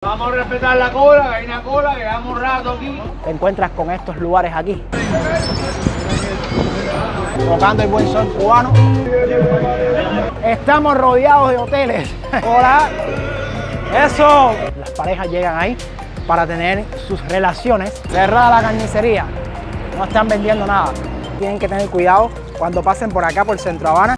Vamos a respetar la cola, que hay una cola, que llevamos un rato aquí. Te encuentras con estos lugares aquí, tocando el buen sol cubano. Estamos rodeados de hoteles. Hola. Eso. Las parejas llegan ahí para tener sus relaciones. Cerrada la carnicería. No están vendiendo nada. Tienen que tener cuidado cuando pasen por acá, por Centro Habana.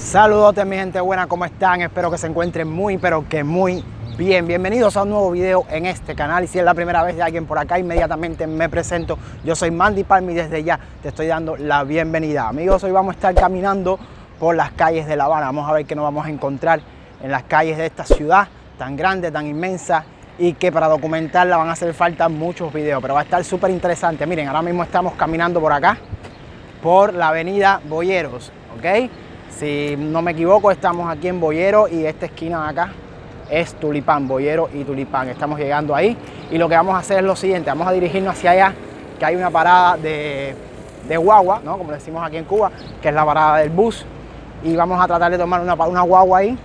Saludotes, mi gente buena, ¿cómo están? Espero que se encuentren muy, pero que muy bien. Bienvenidos a un nuevo video en este canal. Y si es la primera vez de alguien por acá, inmediatamente me presento. Yo soy Mandy Palma y desde ya te estoy dando la bienvenida. Amigos, hoy vamos a estar caminando por las calles de La Habana. Vamos a ver qué nos vamos a encontrar en las calles de esta ciudad tan grande, tan inmensa, y que para documentarla van a hacer falta muchos videos, pero va a estar súper interesante. Miren, ahora mismo estamos caminando por acá, por la avenida Boyeros, ¿ok? Si no me equivoco, estamos aquí en Boyero y esta esquina de acá es Tulipán, Boyero y Tulipán. Estamos llegando ahí y lo que vamos a hacer es lo siguiente: vamos a dirigirnos hacia allá, que hay una parada de guagua, ¿no? Como decimos aquí en Cuba, que es la parada del bus, y vamos a tratar de tomar una guagua ahí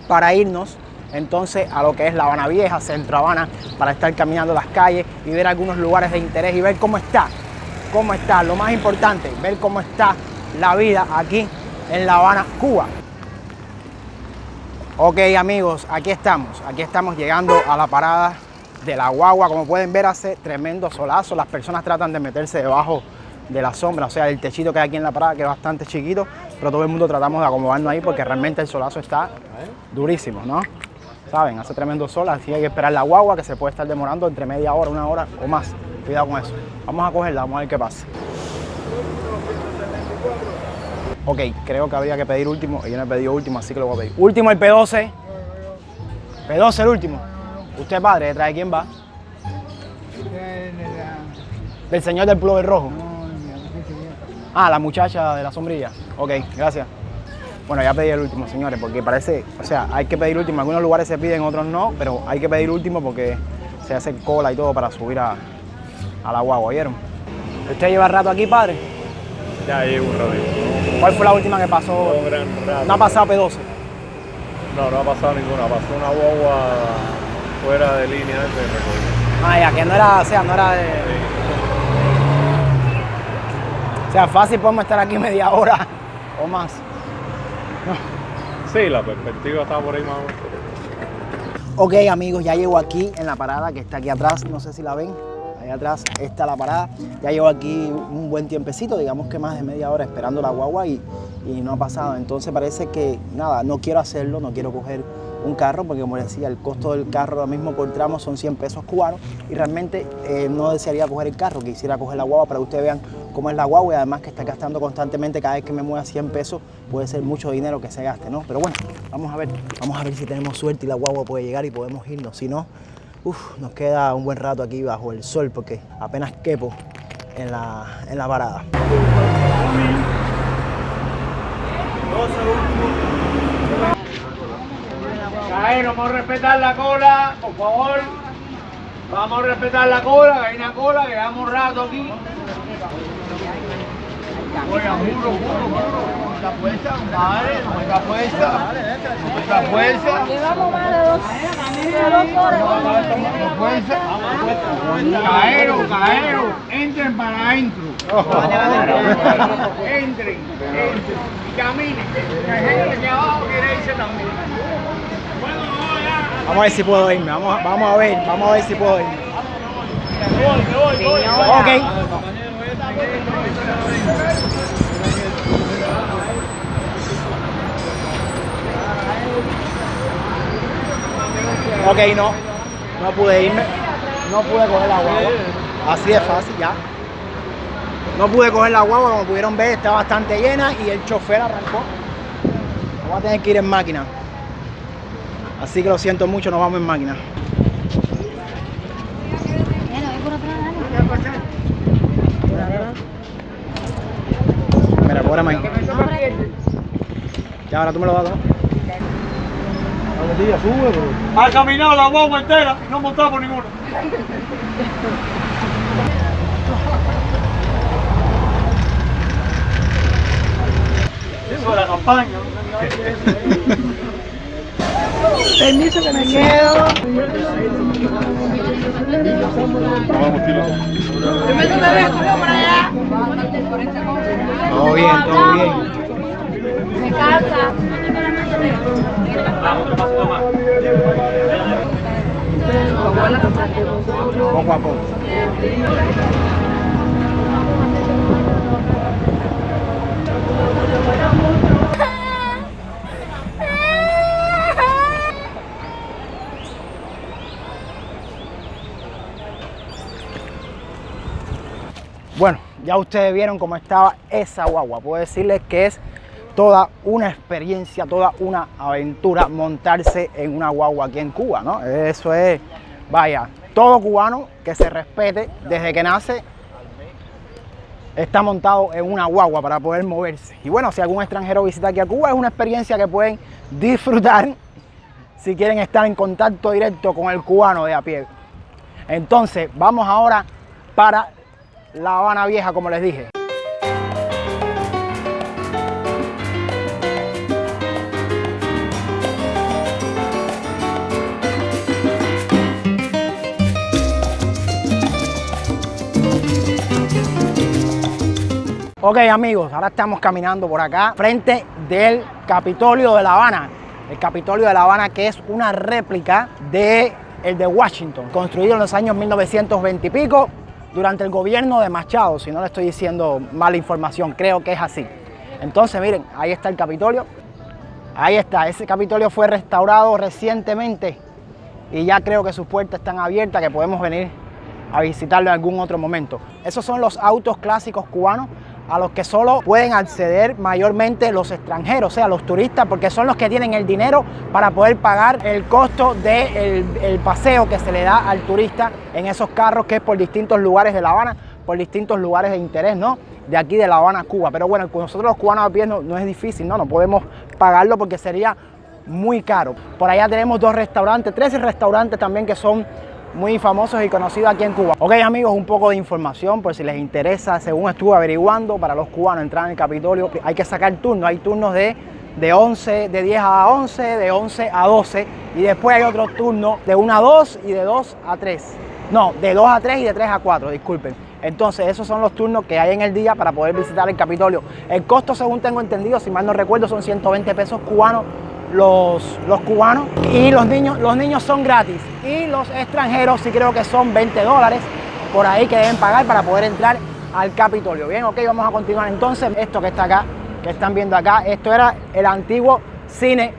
para irnos entonces a lo que es La Habana Vieja, Centro Habana, para estar caminando las calles y ver algunos lugares de interés y ver cómo está, lo más importante, ver cómo está la vida aquí en La Habana, Cuba. Ok, amigos, aquí estamos llegando a la parada de la guagua. Como pueden ver, hace tremendo solazo. Las personas tratan de meterse debajo de la sombra, o sea, el techito que hay aquí en la parada, que es bastante chiquito, pero todo el mundo tratamos de acomodarnos ahí porque realmente el solazo está durísimo, ¿no? Saben, hace tremendo sol, así hay que esperar la guagua, que se puede estar demorando entre media hora, una hora o más. Cuidado con eso. Vamos a cogerla, vamos a ver qué pasa. Ok, creo que habría que pedir último, y yo no he pedido último, así que lo voy a pedir. Último el P12. P12 el último. ¿Usted, padre, detrás de quién va? Del señor del pullover rojo. Ah, la muchacha de la sombrilla. Ok, gracias. Bueno, ya pedí el último, señores, porque parece, o sea, hay que pedir último. En algunos lugares se piden, otros no, pero hay que pedir último porque se hace cola y todo para subir a la guagua, ¿oyeron? ¿Usted lleva rato aquí, padre? Ya llevo un ratito. ¿Cuál fue la última que pasó? Un gran rato. ¿No ha pasado P12? No ha pasado ninguna. Pasó una guagua fuera de línea de recorrido. Ah, ya, que no era, o sea, no era de... Sí. O sea, fácil podemos estar aquí media hora o más. Sí, la perspectiva está por ahí más o menos. Ok, amigos, ya llego aquí en la parada que está aquí atrás, no sé si la ven. Allá atrás está la parada. Ya llevo aquí un buen tiempecito, digamos que más de media hora esperando la guagua y no ha pasado. Entonces parece que, nada, no quiero hacerlo, no quiero coger un carro porque, como decía, el costo del carro ahora mismo por tramo son 100 pesos cubanos y realmente no desearía coger el carro, quisiera coger la guagua para que ustedes vean cómo es la guagua y además que está gastando constantemente. Cada vez que me mueva 100 pesos puede ser mucho dinero que se gaste, ¿no? Pero bueno, vamos a ver si tenemos suerte y la guagua puede llegar y podemos irnos. Si no, nos queda un buen rato aquí bajo el sol porque apenas quepo en la parada. Caero, vamos a respetar la cola, por favor. Vamos a respetar la cola, que hay una cola, que llevamos un rato aquí. Oye, juro. Mucha fuerza, compadre, mucha fuerza. Mucha fuerza. Llevamos más de dos horas. Mucha fuerza. Caero, entren para adentro. Entren. Y caminen. Que hay gente que abajo quiere irse también. Vamos a ver si puedo irme, vamos a ver si puedo irme. Ok. Ok, no pude irme, no pude coger la guagua, así de fácil ya. No pude coger la guagua, como pudieron ver está bastante llena y el chofer arrancó. Vamos a tener que ir en máquina. Así que lo siento mucho, nos vamos en máquina. Mira, cóbrame ahí. Ya, ahora tú me lo vas a dar. Ha caminado la guagua entera y no montamos ninguna. Eso es la campaña. Permiso que me quedo. Vamos, tiro. Todo bien, todo bien. Me cansa. Poco a poco. Bueno, ya ustedes vieron cómo estaba esa guagua. Puedo decirles que es toda una experiencia, toda una aventura montarse en una guagua aquí en Cuba, ¿no? Eso es, vaya, todo cubano que se respete desde que nace está montado en una guagua para poder moverse. Y bueno, si algún extranjero visita aquí a Cuba, es una experiencia que pueden disfrutar si quieren estar en contacto directo con el cubano de a pie. Entonces, vamos ahora para La Habana Vieja, como les dije. Ok amigos, ahora estamos caminando por acá frente del Capitolio de La Habana. El Capitolio de La Habana, que es una réplica de el de Washington, construido en los años 1920 y pico durante el gobierno de Machado, si no le estoy diciendo mala información, creo que es así. Entonces miren, ahí está el Capitolio, ahí está, ese Capitolio fue restaurado recientemente y ya creo que sus puertas están abiertas, que podemos venir a visitarlo en algún otro momento. Esos son los autos clásicos cubanos a los que solo pueden acceder mayormente los extranjeros, o sea, los turistas, porque son los que tienen el dinero para poder pagar el costo del paseo que se le da al turista en esos carros, que es por distintos lugares de La Habana, por distintos lugares de interés, ¿no? De aquí de La Habana, Cuba. Pero bueno, con nosotros los cubanos a pie no es difícil, ¿no? No podemos pagarlo porque sería muy caro. Por allá tenemos 2 restaurantes, 13 restaurantes también que son muy famosos y conocidos aquí en Cuba. Ok amigos, un poco de información por si les interesa. Según estuve averiguando, para los cubanos entrar en el Capitolio hay que sacar turnos. Hay turnos de 10 a 11, de 11 a 12 y después hay otros turnos de 1 a 2 y de 2 a 3. No, de 2 a 3 y de 3 a 4, disculpen. Entonces esos son los turnos que hay en el día para poder visitar el Capitolio. El costo, según tengo entendido, si mal no recuerdo, son 120 pesos cubanos los cubanos, y los niños son gratis, y los extranjeros sí creo que son $20 por ahí que deben pagar para poder entrar al Capitolio. Bien, ok, vamos a continuar. Entonces, esto que está acá, que están viendo acá, esto era el antiguo Cine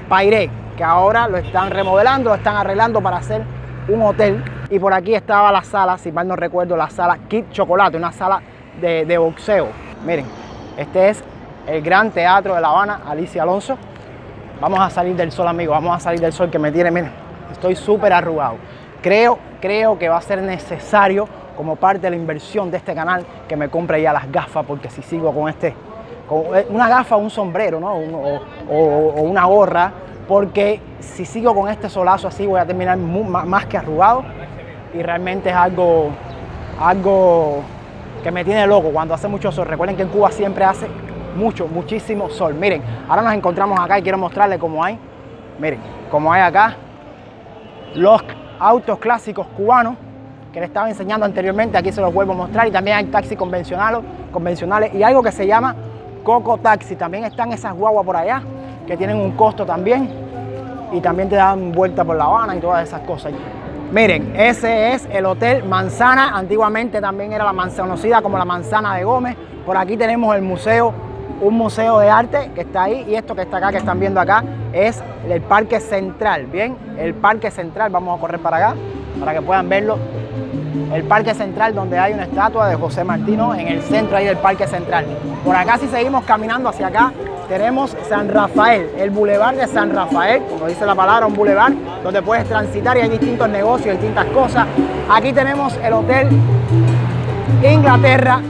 Pairé, que ahora lo están remodelando, lo están arreglando para hacer un hotel. Y por aquí estaba la sala, si mal no recuerdo, la sala Kid Chocolate, una sala de boxeo. Miren, este es el Gran Teatro de La Habana, Alicia Alonso. Vamos a salir del sol, amigos, vamos a salir del sol que me tiene, miren, estoy súper arrugado. Creo que va a ser necesario, como parte de la inversión de este canal, que me compre ya las gafas, porque si sigo con una gafa, un sombrero, ¿no? o una gorra, porque si sigo con este solazo así voy a terminar más que arrugado, y realmente es algo que me tiene loco cuando hace mucho sol. Recuerden que en Cuba siempre hace muchísimo sol. Miren, ahora nos encontramos acá y quiero mostrarles cómo hay, miren, cómo hay acá los autos clásicos cubanos que les estaba enseñando anteriormente. Aquí se los vuelvo a mostrar, y también hay taxis convencionales y algo que se llama Coco Taxi. También están esas guaguas por allá que tienen un costo también, y también te dan vuelta por La Habana y todas esas cosas. Miren, ese es el Hotel Manzana, antiguamente también era conocida como la Manzana de Gómez. Por aquí tenemos el museo, un museo de arte que está ahí, y esto que está acá, que están viendo acá, es el Parque Central. Bien, el Parque Central, vamos a correr para acá para que puedan verlo. El Parque Central, donde hay una estatua de José Martino en el centro ahí del Parque Central. Por acá, si seguimos caminando hacia acá, tenemos San Rafael, el Boulevard de San Rafael, como dice la palabra, un boulevard donde puedes transitar y hay distintos negocios, distintas cosas. Aquí tenemos el Hotel Inglaterra.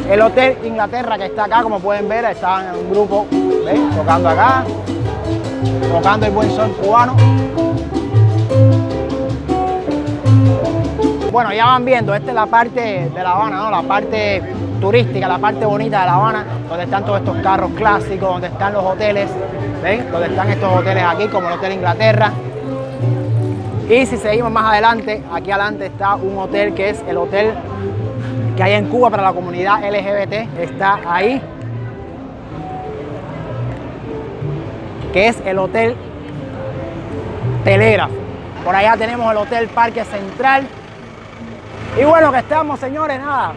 El Hotel Inglaterra, que está acá, como pueden ver, está en un grupo, ¿ven? Tocando acá, tocando el buen son cubano. Bueno, ya van viendo, esta es la parte de La Habana, ¿no? La parte turística, la parte bonita de La Habana, donde están todos estos carros clásicos, donde están los hoteles. ¿Ven? Donde están estos hoteles aquí, como el Hotel Inglaterra. Y si seguimos más adelante, aquí adelante está un hotel que es el hotel que hay en Cuba para la comunidad LGBT. Está ahí, que es el Hotel Telégrafo. Por allá tenemos el Hotel Parque Central. Y bueno, que estamos, señores, nada,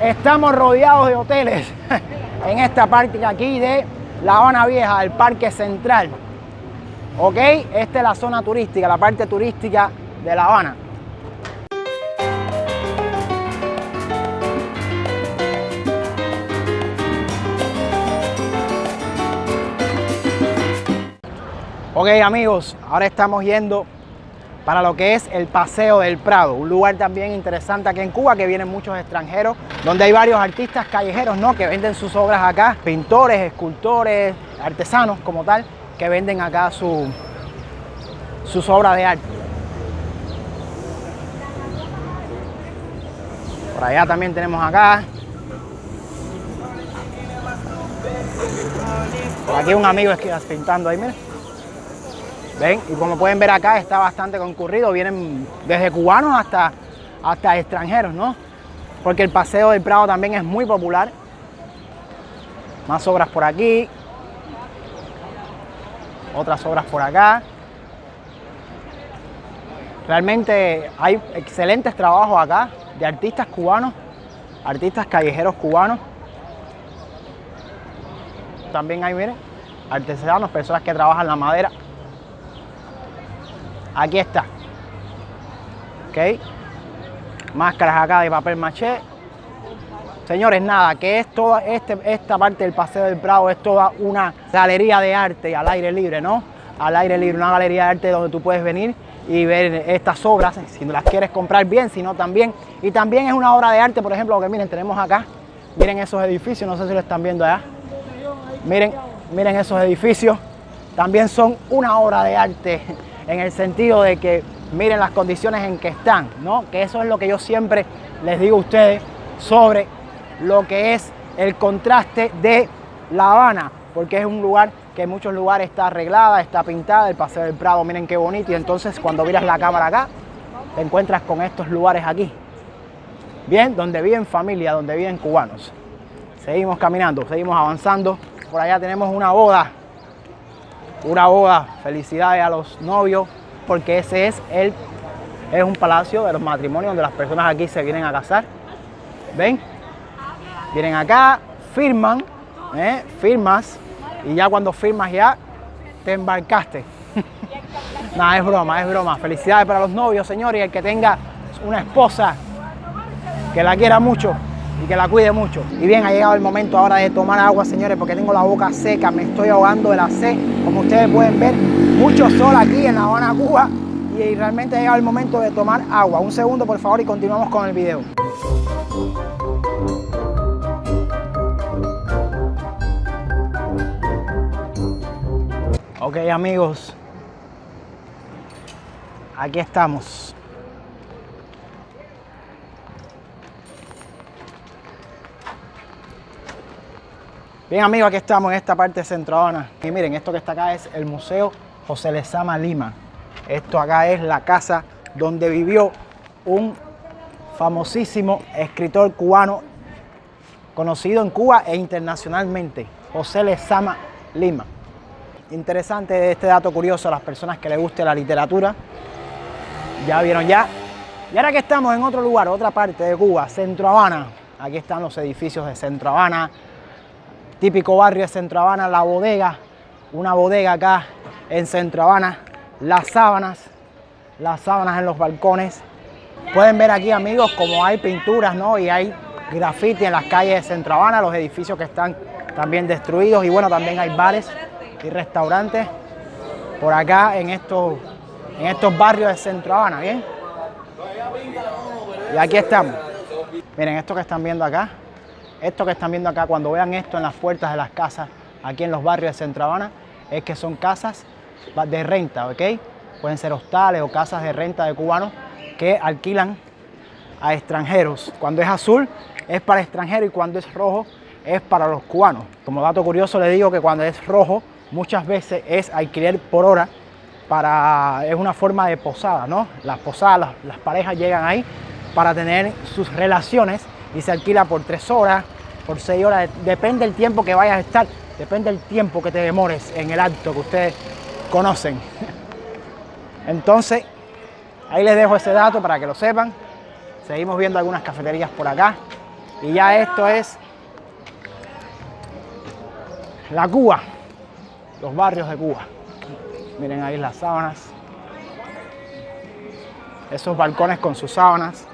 estamos rodeados de hoteles en esta parte aquí de La Habana Vieja, del Parque Central. Ok, esta es la zona turística, la parte turística de La Habana. Ok, amigos, ahora estamos yendo para lo que es el Paseo del Prado, un lugar también interesante aquí en Cuba, que vienen muchos extranjeros, donde hay varios artistas callejeros, ¿no?, que venden sus obras acá, pintores, escultores, artesanos como tal, que venden acá sus obras de arte. Por allá también tenemos acá. Por aquí un amigo que está pintando ahí, miren. ¿Ven? Y como pueden ver acá está bastante concurrido, vienen desde cubanos hasta extranjeros, ¿no? Porque el Paseo del Prado también es muy popular. Más obras por aquí. Otras obras por acá. Realmente hay excelentes trabajos acá de artistas cubanos, artistas callejeros cubanos. También hay, miren, artesanos, personas que trabajan la madera. Aquí está. Ok. Máscaras acá de papel maché. Señores, nada, que es toda esta parte del Paseo del Prado es toda una galería de arte al aire libre, ¿no? Al aire libre, una galería de arte donde tú puedes venir y ver estas obras, si las quieres comprar bien, si no también. Y también es una obra de arte, por ejemplo, lo que miren, tenemos acá. Miren esos edificios, no sé si lo están viendo allá. Miren esos edificios. También son una obra de arte en el sentido de que miren las condiciones en que están, ¿no? Que eso es lo que yo siempre les digo a ustedes sobre lo que es el contraste de La Habana, porque es un lugar que en muchos lugares está arreglada, está pintada, el Paseo del Prado, miren qué bonito, y entonces cuando miras la cámara acá, te encuentras con estos lugares aquí, bien, donde viven familia, donde viven cubanos. Seguimos caminando, seguimos avanzando. Por allá tenemos una boda, felicidades a los novios, porque ese es un palacio de los matrimonios donde las personas aquí se vienen a casar. ¿Ven? Vienen acá, firman, firmas, y ya cuando firmas ya te embarcaste. Nada, es broma, es broma. Felicidades para los novios, señores, y el que tenga una esposa que la quiera mucho y que la cuide mucho. Y bien, ha llegado el momento ahora de tomar agua, señores, porque tengo la boca seca, me estoy ahogando de la sed. Como ustedes pueden ver, mucho sol aquí en La Habana, Cuba, y realmente ha llegado el momento de tomar agua. Un segundo, por favor, y continuamos con el video. Ok, amigos, aquí estamos. Bien, amigos, aquí estamos en esta parte de Centro Habana. Y miren, esto que está acá es el Museo José Lezama Lima. Esto acá es la casa donde vivió un famosísimo escritor cubano conocido en Cuba e internacionalmente, José Lezama Lima. Interesante este dato curioso a las personas que les guste la literatura. Ya vieron ya. Y ahora que estamos en otro lugar, otra parte de Cuba, Centro Habana. Aquí están los edificios de Centro Habana. Típico barrio de Centro Habana, la bodega. Una bodega acá en Centro Habana. Las sábanas en los balcones. Pueden ver aquí, amigos, como hay pinturas, ¿no? Y hay graffiti en las calles de Centro Habana, los edificios que están también destruidos. Y bueno, también hay bares y restaurantes por acá en estos barrios de Centro Habana, ¿bien? Y aquí estamos. Miren, esto que están viendo acá, cuando vean esto en las puertas de las casas, aquí en los barrios de Centro Habana, es que son casas de renta, ¿ok? Pueden ser hostales o casas de renta de cubanos que alquilan a extranjeros. Cuando es azul es para extranjeros y cuando es rojo es para los cubanos. Como dato curioso les digo que cuando es rojo muchas veces es alquiler por hora, es una forma de posada, ¿no? Las posadas, las parejas llegan ahí para tener sus relaciones y se alquila por 3 horas, por 6 horas, depende del tiempo que vayas a estar, depende del tiempo que te demores en el acto que ustedes conocen. Entonces, ahí les dejo ese dato para que lo sepan. Seguimos viendo algunas cafeterías por acá y ya esto es la Cuba, los barrios de Cuba. Miren ahí las sábanas, esos balcones con sus sábanas.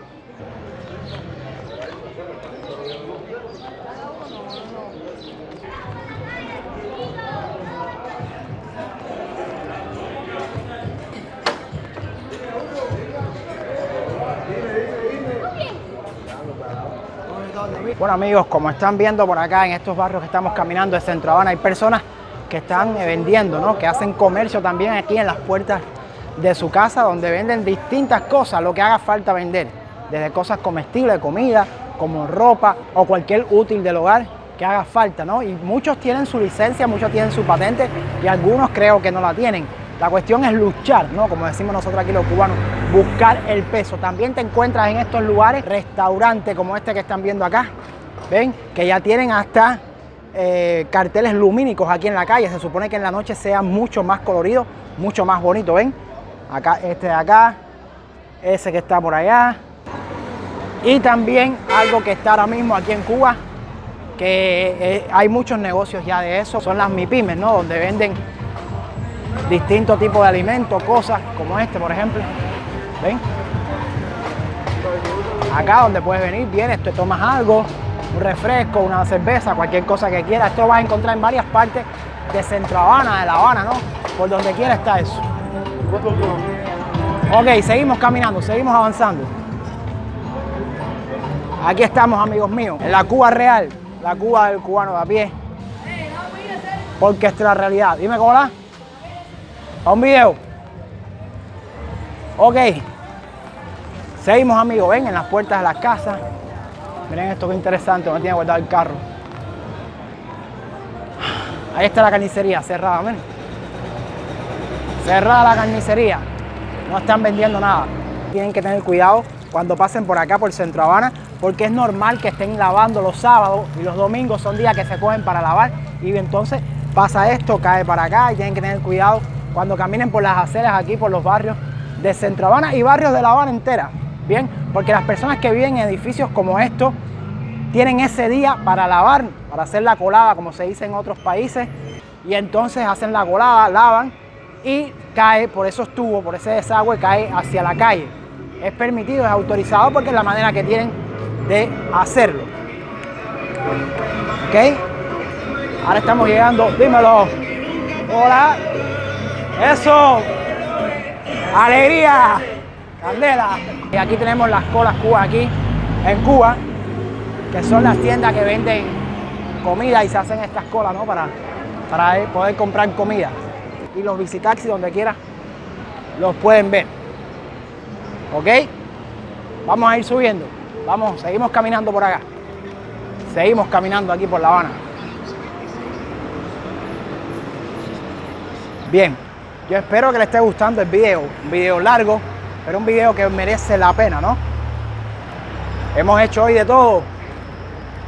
Bueno amigos, como están viendo por acá en estos barrios que estamos caminando de Centro Habana, hay personas que están vendiendo, ¿no? Que hacen comercio también aquí en las puertas de su casa, donde venden distintas cosas, lo que haga falta vender, desde cosas comestibles, comida, como ropa o cualquier útil del hogar que haga falta, ¿no? Y muchos tienen su licencia, muchos tienen su patente y algunos creo que no la tienen. La cuestión es luchar, ¿no? Como decimos nosotros aquí los cubanos, buscar el peso. También te encuentras en estos lugares restaurantes como este que están viendo acá, ven, que ya tienen hasta carteles lumínicos aquí en la calle. Se supone que en la noche sea mucho más colorido, mucho más bonito, ven. Acá, este de acá, ese que está por allá. Y también algo que está ahora mismo aquí en Cuba, que hay muchos negocios ya de eso, son las MIPYMES, ¿no? Donde venden distintos tipos de alimentos, cosas como este, por ejemplo. ¿Ven? Acá donde puedes venir, vienes, te tomas algo, un refresco, una cerveza, cualquier cosa que quieras. Esto lo vas a encontrar en varias partes de Centro Habana, de La Habana, ¿no? Por donde quiera está eso. Ok, seguimos caminando, seguimos avanzando. Aquí estamos, amigos míos, en la Cuba real, la Cuba del cubano de a pie. Porque esta es la realidad. Dime cómo la. ¿A un video? Ok. Seguimos, amigos, ven, en las puertas de las casas. Miren esto que interesante, donde tiene guardado el carro. Ahí está la carnicería cerrada, miren. Cerrada la carnicería. No están vendiendo nada. Tienen que tener cuidado cuando pasen por acá, por Centro Habana, porque es normal que estén lavando los sábados y los domingos son días que se cogen para lavar. Y entonces pasa esto, cae para acá y tienen que tener cuidado cuando caminen por las aceras aquí, por los barrios de Centro Habana y barrios de La Habana entera. Bien, porque las personas que viven en edificios como estos tienen ese día para lavar, para hacer la colada, como se dice en otros países, y entonces hacen la colada, lavan y cae por esos tubos, por ese desagüe, cae hacia la calle. Es permitido, es autorizado porque es la manera que tienen de hacerlo. ¿Ok? Ahora estamos llegando, dímelo. Hola. Eso. Alegría. Candela. Y aquí tenemos las colas Cuba aquí en Cuba, que son las tiendas que venden comida y se hacen estas colas, ¿no? Para poder comprar comida. Y los visitaxis donde quiera los pueden ver. ¿Ok? Vamos a ir subiendo. Vamos, seguimos caminando por acá. Seguimos caminando aquí por La Habana. Bien, yo espero que les esté gustando el video. Un video largo, pero un video que merece la pena, ¿no? Hemos hecho hoy de todo.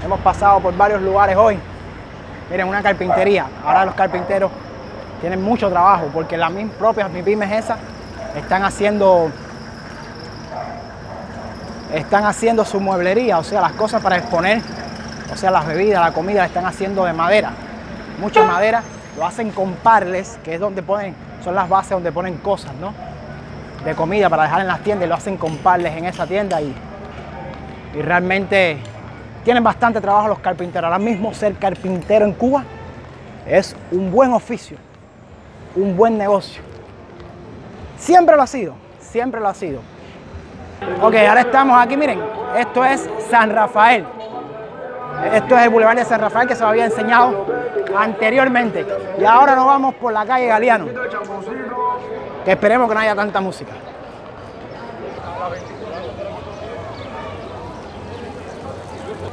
Hemos pasado por varios lugares hoy. Miren, una carpintería. Ahora los carpinteros tienen mucho trabajo porque las propias MIPYMES esas están haciendo su mueblería, o sea, las cosas para exponer, o sea, las bebidas, la comida, la están haciendo de madera. Mucha madera, lo hacen con parles, que es donde ponen, son las bases donde ponen cosas, ¿no? De comida para dejar en las tiendas, y lo hacen con parles en esa tienda y realmente tienen bastante trabajo los carpinteros. Ahora mismo ser carpintero en Cuba es un buen oficio, un buen negocio. Siempre lo ha sido, siempre lo ha sido. Ok, ahora estamos aquí, miren, esto es San Rafael. Esto es el Boulevard de San Rafael que se me había enseñado anteriormente. Y ahora nos vamos por la calle Galeano, que esperemos que no haya tanta música.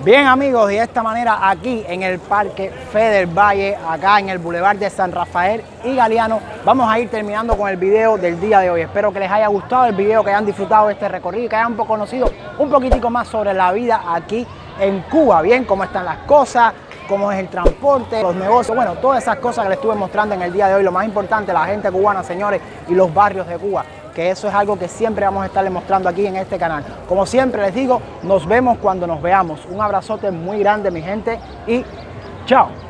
Bien amigos, y de esta manera aquí en el Parque Fe del Valle, acá en el Boulevard de San Rafael y Galeano, vamos a ir terminando con el video del día de hoy. Espero que les haya gustado el video, que hayan disfrutado de este recorrido y que hayan conocido un poquitico más sobre la vida aquí en Cuba, bien, cómo están las cosas, cómo es el transporte, los negocios, bueno, todas esas cosas que les estuve mostrando en el día de hoy. Lo más importante, la gente cubana, señores, y los barrios de Cuba, que eso es algo que siempre vamos a estarles mostrando aquí en este canal. Como siempre les digo, nos vemos cuando nos veamos. Un abrazote muy grande, mi gente, y chao.